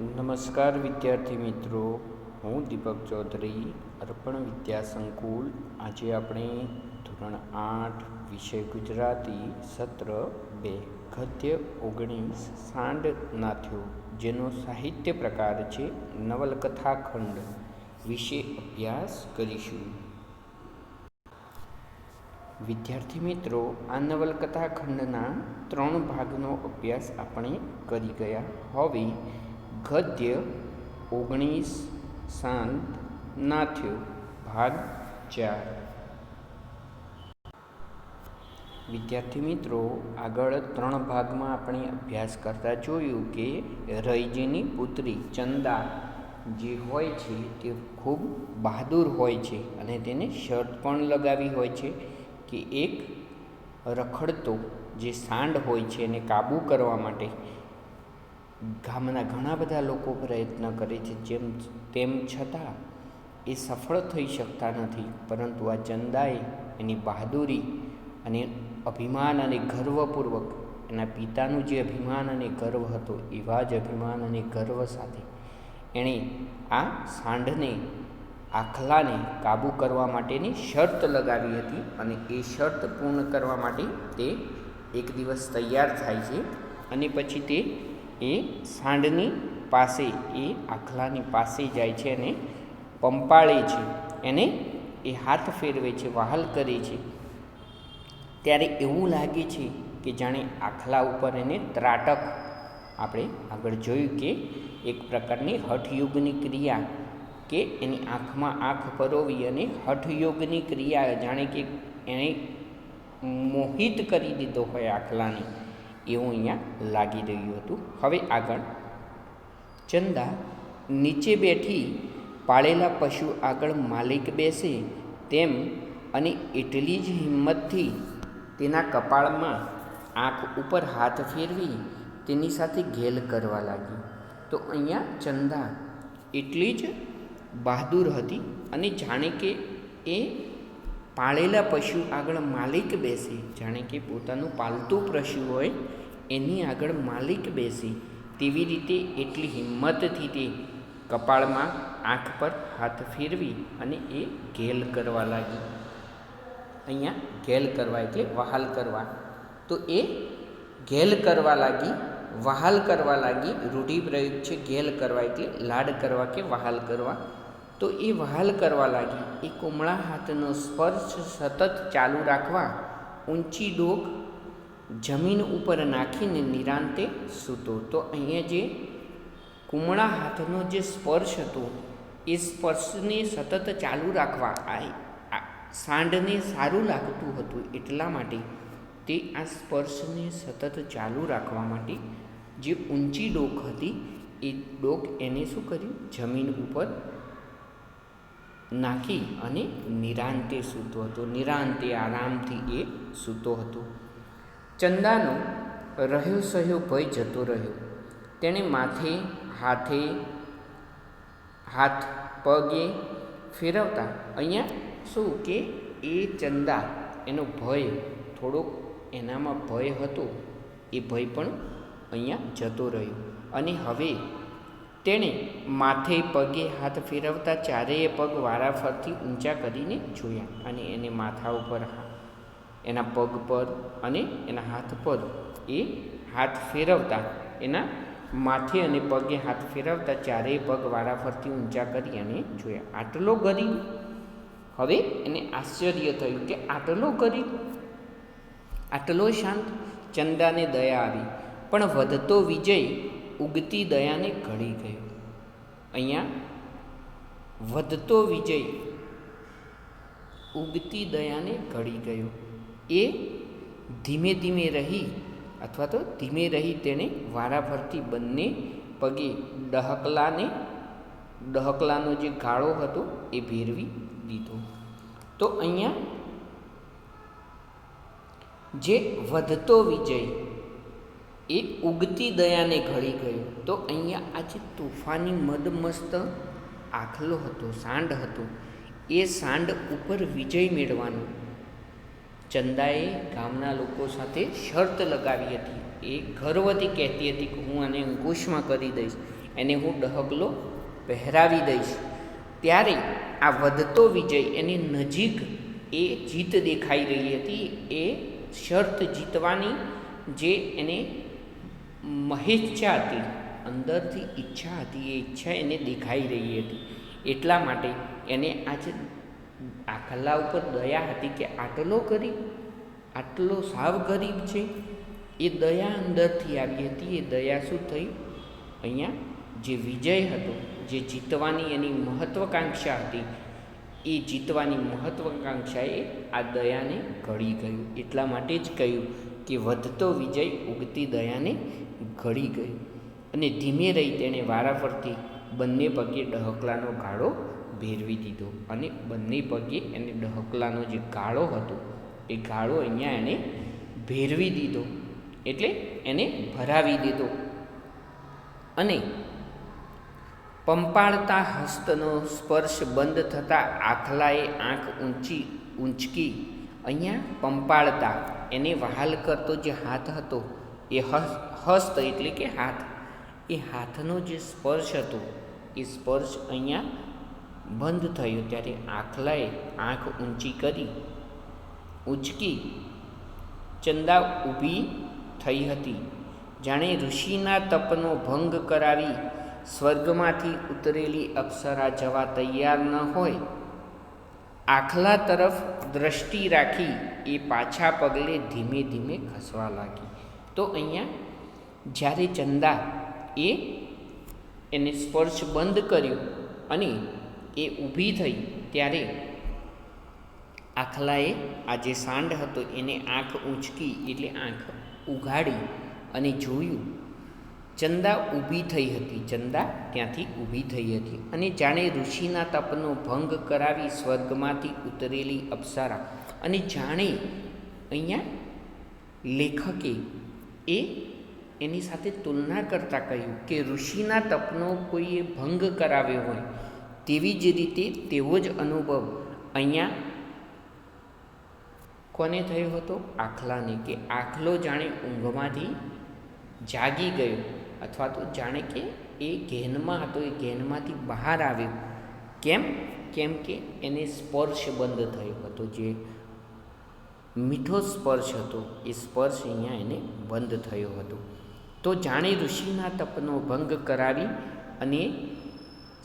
નમસ્કાર વિદ્યાર્થી મિત્રો, હું દીપક ચૌધરી, અર્પણ વિદ્યા સંકુલ. આજે આપણે ધોરણ 8 વિષય ગુજરાતી સત્ર 2 ગદ્ય 19 સાંડ નાથ્યો, જેનો સાહિત્ય પ્રકાર છે નવલકથા ખંડ વિશે અભ્યાસ કરીશું. વિદ્યાર્થી મિત્રો, આ નવલકથા ખંડના 3 ભાગનો અભ્યાસ આપણે કરી ગયા. હવે ગદ્ય 19 સાંડ નાથ્યો ભાગ 4. વિદ્યાર્થી મિત્રો, આગળ 3 ભાગમાં આપણે અભ્યાસ કરતા જોયું કે રૈજીની પુત્રી ચંદા જે હોય છે તે ખૂબ બહાદુર હોય છે અને તેને શરત પણ લગાવી હોય છે કે એક રખડતો જે સાંડ હોય છે એને કાબૂ કરવા માટે ગામના ઘણા બધા લોકો પ્રયત્ન કરે છે, તેમ છતાં એ સફળ થઈ શકતા નથી. પરંતુ આ ચંદાએ એની બહાદુરી અને અભિમાન અને ગર્વપૂર્વક, એના પિતાનું જે અભિમાન અને ગર્વ હતો એવા જ અભિમાન અને ગર્વ સાથે એણે આ સાંઢને, આખલાને કાબૂ કરવા માટેની શરત લગાવી હતી. અને એ શરત પૂર્ણ કરવા માટે તે એક દિવસ તૈયાર થાય છે અને પછી તે એ સાંઢની પાસે, એ આખલાની પાસે જાય છે અને પંપાળે છે, એને એ હાથ ફેરવે છે, વહાલ કરે છે. ત્યારે એવું લાગે છે કે જાણે આખલા ઉપર એને ત્રાટક, આપણે આગળ જોયું કે એક પ્રકારની હઠયોગની ક્રિયા, કે એની આંખમાં આંખ પરોવી અને હઠયોગની ક્રિયા, જાણે કે એણે મોહિત કરી દીધો હોય આખલાને, એવું અહીંયા લાગી રહ્યું હતું. હવે આગળ ચંદા નીચે બેઠી પાળેલા પશુ આગળ માલિક બેસે તેમ અને એટલી જ હિંમતથી તેના કપાળમાં આંખ ઉપર હાથ ફેરવી તેની સાથે ઘેલ કરવા લાગી. તો અહીંયા ચંદા એટલી જ બહાદુર હતી અને જાણે કે એ પાળેલા પશુ આગળ માલિક બેસે, જાણે કે પોતાનું પાલતું પશુ હોય એની આગળ માલિક બેસે તેવી રીતે એટલી હિંમતથી તે કપાળમાં આંખ પર હાથ ફેરવી અને એ ઘેલ કરવા લાગી. અહીંયા ઘેલ કરવા એટલે વહાલ કરવા. તો એ ઘેલ કરવા લાગી, વહાલ કરવા લાગી. રૂઢિપ્રયોગ છે ઘેલ કરવા એટલે લાડ કરવા કે વહાલ કરવા. તો એ વહાલ કરવા લાગી. એ કોમળા હાથનો સ્પર્શ સતત ચાલુ રાખવા ઊંચી ડોક જમીન ઉપર નાખીને નિરાંતે સૂતો. તો અહીંયા જે કુમળા હાથનો જે સ્પર્શ હતો એ સ્પર્શને સતત ચાલુ રાખવા આ સાંઢને સારું લાગતું હતું, એટલા માટે તે આ સ્પર્શને સતત ચાલુ રાખવા માટે જે ઊંચી ડોક હતી એ ડોક એને શું કર્યું, જમીન ઉપર નાખી અને નિરાંતે સૂતો હતો. નિરાંતે આરામથી એ સૂતો હતો. ચંદાનો રહ્યો સહ્યો ભય જતો રહ્યો. તેણે માથે હાથ પગે ફેરવતા, અહીંયા શું કે એ ચંદા, એનો ભય થોડોક એનામાં ભય હતો, એ ભય પણ અહીંયા જતો રહ્યો. અને હવે તેણે માથે પગે હાથ ફેરવતા ચારેય પગ વારાફરતી ઊંચા કરીને જોયા અને એને માથા ઉપર, એના પગ પર અને એના હાથ પર એ હાથ ફેરવતા, એના માથે અને પગે હાથ ફેરવતા ચારેય પગ વારાફરતી ઊંચા કરી અને જોયા. આટલો ગરીબ, હવે એને આશ્ચર્ય થયું કે આટલો ગરીબ, આટલો શાંત. ચંદાને દયા આવી, પણ વધતો વિજય ઉગતી દયાને ઘડી ગયો. અહીંયા વધતો વિજય ઉગતી દયાને ઘડી ગયો. એ ધીમે ધીમે રહી, અથવા તો ધીમે રહી તેણે વારાફરતી બંને પગે ડહકલાનો જે ગાળો હતો એ ભેરવી દીધો. તો અહીંયા જે વધતો વિજય એ ઉગતી દયાને ઘડી ગયો. તો અહીંયા આ જે તોફાની મદમસ્ત આખલો હતો, સાંડ હતો, એ સાંડ ઉપર વિજય મેળવાનો ચંદાએ ગામના લોકો સાથે શરત લગાવી હતી એ ગર્વથી કહેતી હતી કે હું આને અંકુશમાં કરી દઈશ, એને હું ડહકલો પહેરાવી દઈશ. ત્યારે આ વધતો વિજય એની નજીક એ જીત દેખાઈ રહી હતી. એ શરત જીતવાની જે એને મહેચ્છા હતી, અંદરથી ઈચ્છા હતી, એ ઈચ્છા એને દેખાઈ રહી હતી. એટલા માટે એને આજે આખલા ઉપર દયા હતી કે આટલો ગરીબ, આટલો સાવ ગરીબ છે. એ દયા અંદરથી આવી હતી. એ દયા શું થઈ? અહીંયા જે વિજય હતો, જે જીતવાની એની મહત્વાકાંક્ષા હતી, એ જીતવાની મહત્વાકાંક્ષાએ આ દયાને ઘડી ગયું. એટલા માટે જ કહ્યું કે વધતો વિજય ઉગતી દયાને ઘડી ગયું. અને ધીમે રહી તેણે વારાફરતી બંને પગે ડહકલાનો ગાળો ભેરવી દીધો. અને બંને પગે એને ડહકલાનો જે ગાળો હતો એ ગાળો અહીંયા એણે ભેરવી દીધો, એટલે એને ભરાવી દીધો. અને પંપાળતા હસ્તનો સ્પર્શ બંધ થતાં આખલાએ આંખ ઊંચકી. અહીંયા પંપાળતા એને વહાલ કરતો જે હાથ હતો એ હસ્ત એટલે કે હાથ, એ હાથનો જે સ્પર્શ હતો એ સ્પર્શ અહીંયા બંધ થયો. ત્યારે આખલાએ આંખ ઊંચકી ચંદા ઊભી થઈ હતી. જાણે ઋષિના તપનો ભંગ કરાવી સ્વર્ગમાંથી ઉતરેલી અપ્સરા જવા તૈયાર ન હોય. આખલા તરફ દ્રષ્ટિ રાખી એ પાછા પગલે ધીમે ધીમે ખસવા લાગી. તો અહીંયા જ્યારે ચંદા એને સ્પર્શ બંધ કર્યો અને એ ઊભી થઈ, ત્યારે આખલાએ આ જે સાંડ હતો એને આંખ ઊંચકી એટલે આંખ ઉઘાડી અને જોયું. ચંદા ઊભી થઈ હતી. ચંદા ત્યાંથી ઊભી થઈ હતી અને જાણે ઋષિના તપનો ભંગ કરાવી સ્વર્ગમાંથી ઉતરેલી અપ્સરા. અને જાણે અહીંયા લેખકે એની સાથે તુલના કરતાં કહ્યું કે ઋષિના તપનો કોઈએ ભંગ કરાવ્યો હોય તેવી જ રીતે તેવો જ અનુભવ અહીંયા કોને થયો હતો? આખલાને. કે આખલો જાણે ઊંઘમાંથી જાગી ગયો, અથવા તો જાણે કે એ ઘેનમાં હતો, એ ઘેનમાંથી બહાર આવ્યો. કેમ કે એને સ્પર્શ બંધ થયો હતો. જે મીઠો સ્પર્શ હતો એ સ્પર્શ અહીંયા એને બંધ થયો હતો. તો જાણે ઋષિના તપનો ભંગ કરાવી અને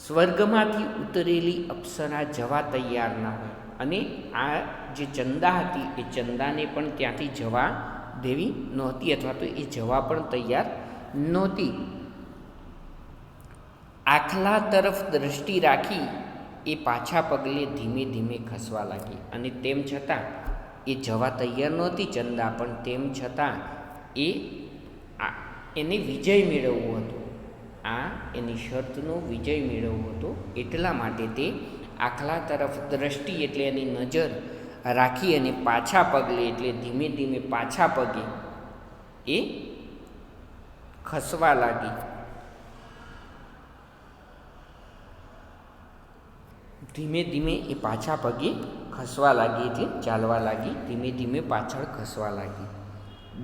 સ્વર્ગમાંથી ઉતરેલી અપ્સરા જવા તૈયાર ના હોય. અને આ જે ચંદા હતી એ ચંદાને પણ ત્યાંથી જવા દેવી નહોતી, અથવા તો એ જવા પણ તૈયાર નહોતી. આખલા તરફ દ્રષ્ટિ રાખી એ પાછા પગલે ધીમે ધીમે ખસવા લાગી. અને તેમ છતાં એ જવા તૈયાર નહોતી ચંદા, પણ તેમ છતાં એને વિજય મેળવવો હતો. આ એની શરતનો વિજય મેળવવો હતો. એટલા માટે તે આખલા તરફ દ્રષ્ટિ એટલે એની નજર રાખી અને પાછા પગલે એટલે ધીમે ધીમે પાછા પગે એ ખસવા લાગી. ધીમે ધીમે એ પાછા પગે ખસવા લાગી એટલે ચાલવા લાગી. ધીમે ધીમે પાછળ ખસવા લાગી.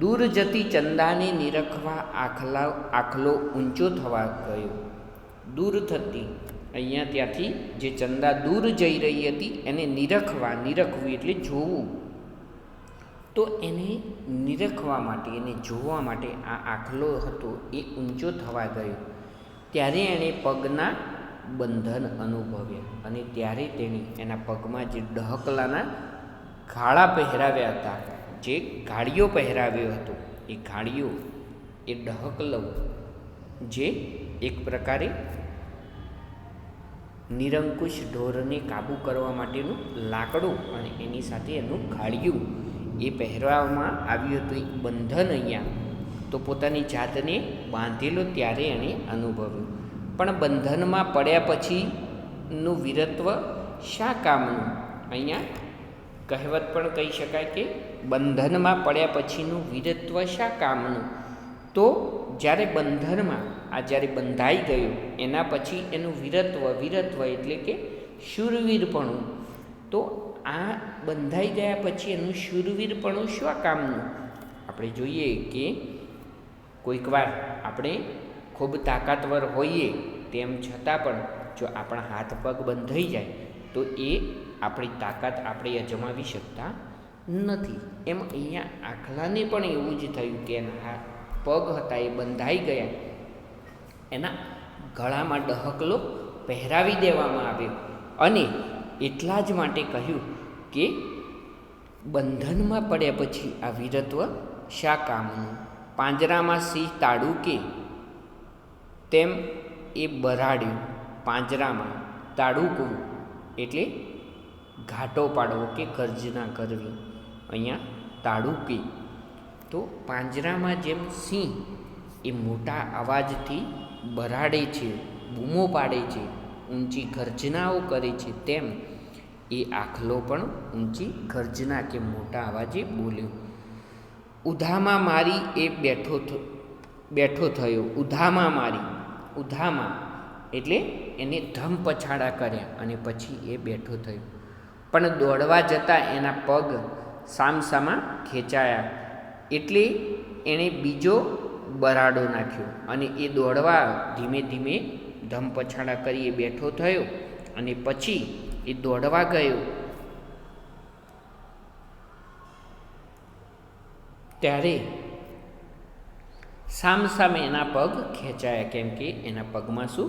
દૂર જતી ચંદાને નિરખવા આખલો ઊંચો થવા ગયો. દૂર થતી અહીંયા ત્યાંથી જે ચંદા દૂર જઈ રહી હતી એને નિરખવું એટલે જોવું. તો એને નિરખવા માટે, એને જોવા માટે આ આખલો હતો એ ઊંચો થવા ગયો. ત્યારે એણે પગના બંધન અનુભવ્યા. અને ત્યારે તેણે એના પગમાં જે ડહકલાના ગાળા પહેરાવ્યા હતા, જે ઘાડીઓ પહેરાવ્યો હતો, એ ઘાડીઓ, એ ડહકલો જે એક પ્રકારે નિરંકુશ ઢોરને કાબૂ કરવા માટેનું લાકડું અને એની સાથે એનું ઘાડિયું એ પહેરવામાં આવ્યું હતું. એક બંધન અહીંયા તો પોતાની જાતને બાંધેલો ત્યારે એણે અનુભવ્યું. પણ બંધનમાં પડ્યા પછીનું વીરત્વ શા કામનું? અહીંયા કહેવત પણ કહી શકાય કે બંધનમાં પડ્યા પછીનું વીરત્વ શા કામનું? તો જ્યારે બંધનમાં જ્યારે બંધાઈ ગયું એના પછી એનું વીરત્વ એટલે કે શૂરવીરપણું. તો આ બંધાઈ ગયા પછી એનું શૂરવીરપણું શું કામનું? આપણે જોઈએ કે કોઈક વાર આપણે ખૂબ તાકાતવર હોઈએ તેમ છતાં પણ જો આપણા હાથ પગ બંધાઈ જાય તો એ આપણી તાકાત આપણે અજમાવી શકતા નથી. એમ અહીંયા આખલાને પણ એવું જ થયું કે એના પગ હતા એ બંધાઈ ગયા, એના ગળામાં ડહકલો પહેરાવી દેવામાં આવ્યો અને એટલા જ માટે કહ્યું કે બંધનમાં પડ્યા પછી આ વીરત્વ શા કામનું? પાંજરામાં સિંહ તાડું કે તેમ એ બરાડ્યું. પાંજરામાં તાડુકવું એટલે ઘાટો પાડવો કે ગર્જના કરવી. અહીંયા તાડુકી. તો પાંજરામાં જેમ સિંહ એ મોટા અવાજથી બરાડે છે, બૂમો પાડે છે, ઊંચી ગર્જનાઓ કરે છે, તેમ એ આખલો પણ ઊંચી ગર્જના કે મોટા અવાજે બોલ્યો. ઉધામાં મારી એ બેઠો થયો. ઉધામાં મારી, ઉધામાં એટલે એને ધમ પછાડા કર્યા અને પછી એ બેઠો થયો. પણ દોડવા જતાં એના પગ સામસામા ખેંચાયા એટલે એણે બીજો બરાડો નાખ્યો અને એ દોડવા ધીમે ધીમે ધમ પછાડા કરી એ બેઠો થયો અને પછી એ દોડવા ગયો ત્યારે સામસામે એના પગ ખેંચાયા. કેમ કે એના પગમાં શું?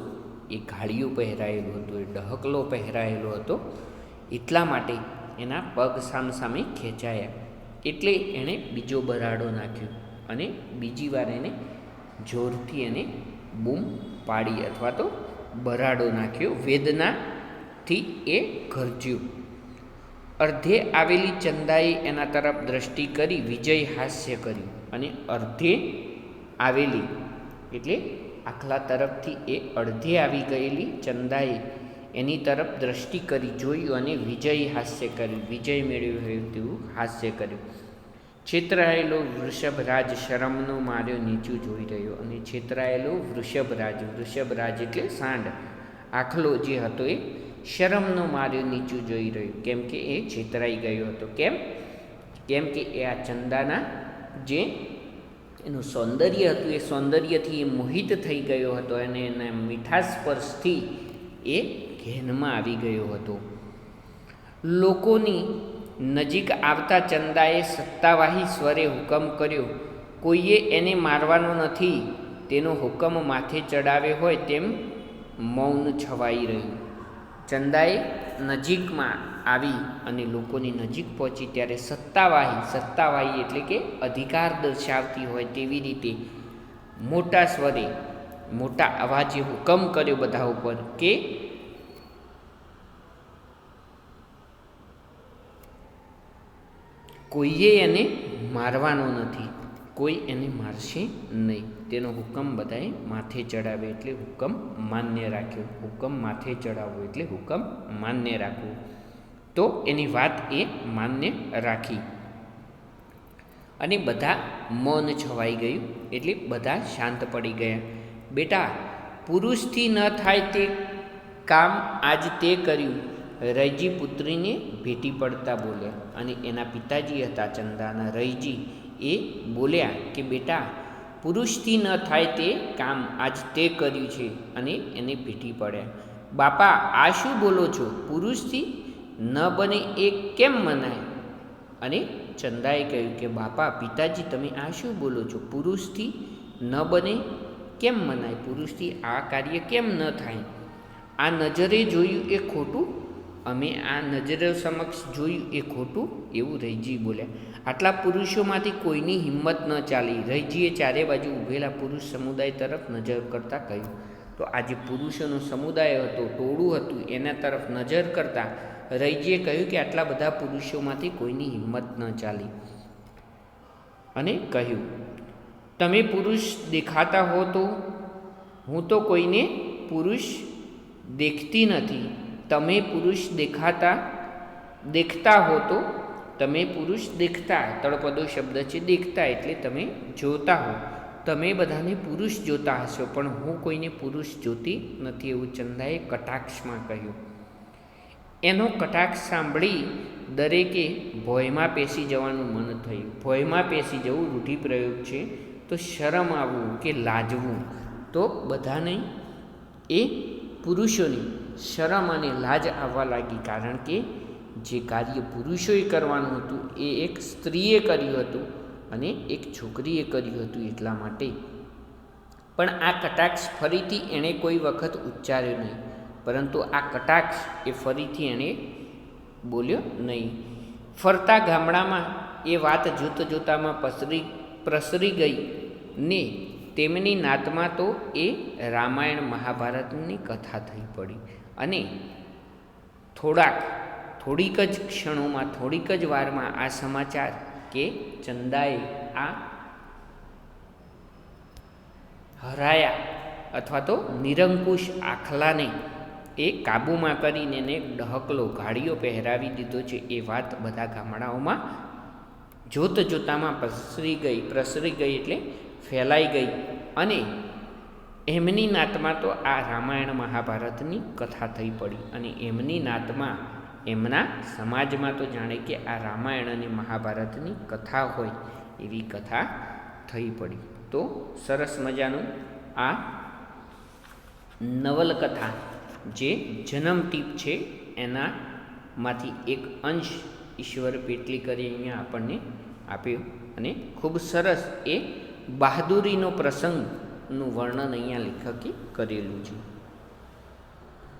એ ઘાડિયું પહેરાયેલું હતું, એ ડહકલો પહેરાયેલો હતો, એટલા માટે એના પગ સામસામે ખેંચાયા. એટલે એણે બીજો બરાડો નાખ્યો અને બીજી વાર એને જોરથી એને બૂમ પાડી અથવા તો બરાડો નાખ્યો. વેદનાથી એ ગરજ્યું. અર્ધે આવેલી ચંદાએ એના તરફ દ્રષ્ટિ કરી વિજય હાસ્ય કર્યું અને અર્ધે આવેલી એટલે આખલા તરફથી એ અડધે આવી ગયેલી ચંદાએ એની તરફ દ્રષ્ટિ કરી, જોયું અને વિજય હાસ્ય કર્યું. વિજય મેળવ્યો હોય તેવું હાસ્ય કર્યું. છેતરાયેલો વૃષભરાજ શરમનો માર્યો નીચું જોઈ રહ્યો. અને છેતરાયેલો વૃષભરાજ એટલે સાંડ, આખલો જે હતો એ શરમનો માર્યો નીચું જોઈ રહ્યો. કેમ કે એ છેતરાઈ ગયો હતો. કેમ કે એ આ ચંદાના જે એનું સૌંદર્ય હતું એ સૌંદર્યથી એ મોહિત થઈ ગયો હતો અને એના મીઠા સ્પર્શથી એ ઘેનમાં આવી ગયો હતો. લોકોની નજીક આવતા ચંદાએ સત્તાવાહી સ્વરે હુકમ કર્યો. કોઈએ એને મારવાનો નથી, તેનો હુકમ માથે ચડાવે હોય તેમ મૌન છવાઈ રહ્યું. ચંદાએ નજીકમાં આવી અને લોકોની નજીક પહોંચી ત્યારે સત્તાવાહી એટલે કે અધિકાર દર્શાવતી હોય તેવી રીતે મોટા સ્વરે મોટા અવાજે હુકમ કર્યો બધા ઉપર કે કોઈએ એને મારવાનો નથી, કોઈ એને મારશે નહીં, તેનો હુકમ બધાએ માથે ચડાવે એટલે હુકમ માન્ય રાખ્યો. હુકમ માથે ચડાવવો એટલે હુકમ માન્ય રાખવું. તો એની વાત એ માન્ય રાખી અને બધા મૌન છવાઈ ગયું એટલે બધા શાંત પડી ગયા. બેટા, પુરુષથી ન થાય તે કામ આજ તે કર્યું, રૈજી પુત્રીને ભેટી પડતા બોલ્યા. અને એના પિતાજી હતા ચંદાના રૈજી, એ બોલ્યા કે બેટા, પુરુષથી ન થાય તે કામ આજ તે કર્યું છે અને એને ભેટી પડ્યા. બાપા, આ શું બોલો છો? પુરુષથી ન બને એ કેમ મનાય? અને ચંદાએ કહ્યું કે બાપા, પિતાજી, તમે આ શું બોલો છો? પુરુષથી ન બને કેમ મનાય? પુરુષથી આ કાર્ય કેમ ન થાય? આ નજરે જોયું એ ખોટું? અમે આ નજરો સમક્ષ જોયું એ ખોટું? એવું રૈજી બોલ્યા. આટલા પુરુષોમાંથી કોઈની હિંમત ન ચાલી. રૈજીએ ચારે બાજુ ઊભેલા પુરુષ સમુદાય તરફ નજર કરતાં કહ્યું. તો આ જે પુરુષોનો સમુદાય હતો, ટોળું હતું, એના તરફ નજર કરતાં રૈજીએ કહ્યું કે આટલા બધા પુરુષોમાંથી કોઈની હિંમત ન ચાલી અને કહ્યું, તમે પુરુષ દેખાતા હો તો હું તો કોઈને પુરુષ દેખતી નથી. તમે પુરુષ દેખતા હો તો તમે પુરુષ દેખતા, તળપદો શબ્દ છે, દેખતા એટલે તમે જોતા હો. તમે બધાને પુરુષ જોતા હશો પણ હું કોઈને પુરુષ જોતી નથી, એવું ચંદાએ કટાક્ષમાં કહ્યું. એનો કટાક્ષ સાંભળી દરેકે ભોયમાં પેસી જવાનું મન થયું. ભોયમાં પેસી જવું રૂઢિપ્રયોગ છે. તો શરમ આવવું કે લાજવું. તો બધાને એ પુરુષોની શરમ અને લાજ આવવા લાગી, કારણ કે જે કાર્ય પુરુષોએ કરવાનું હતું એ એક સ્ત્રીએ કર્યું હતું અને એક છોકરીએ કર્યું હતું. એટલા માટે પણ આ કટાક્ષ ફરીથી એણે કોઈ વખત ઉચ્ચાર્યો નહીં, પરંતુ આ કટાક્ષ એ ફરીથી એણે બોલ્યો નહીં. ફરતા ગામડામાં એ વાત જોતામાં પ્રસરી ગઈ ને તેમની નાતમાં તો એ રામાયણ મહાભારતની કથા થઈ પડી. અને થોડીક જ ક્ષણોમાં, થોડીક જ વારમાં આ સમાચાર કે ચંદાએ આ હરાયા અથવા તો નિરંકુશ આખલાને એ કાબૂમાં કરીને એને ડહકલો ઘાડીઓ પહેરાવી દીધો છે, એ વાત બધા ગામડાઓમાં જોતામાં પ્રસરી ગઈ એટલે ફેલાઈ ગઈ. અને એમની નાતમાં તો આ રામાયણ મહાભારતની કથા થઈ પડી. અને એમની નાતમાં, એમના સમાજમાં તો જાણે કે આ રામાયણ અને મહાભારતની કથા હોય એવી કથા થઈ પડી. તો સરસ મજાનું આ નવલકથા જે જન્મ ટીપ છે એનામાંથી એક અંશ ઈશ્વર પેટલીકરે અહીંયા આપણને આપ્યો. અને ખૂબ સરસ એ બહાદુરીનો પ્રસંગનું વર્ણન અહીંયા લેખકે કરેલું છે.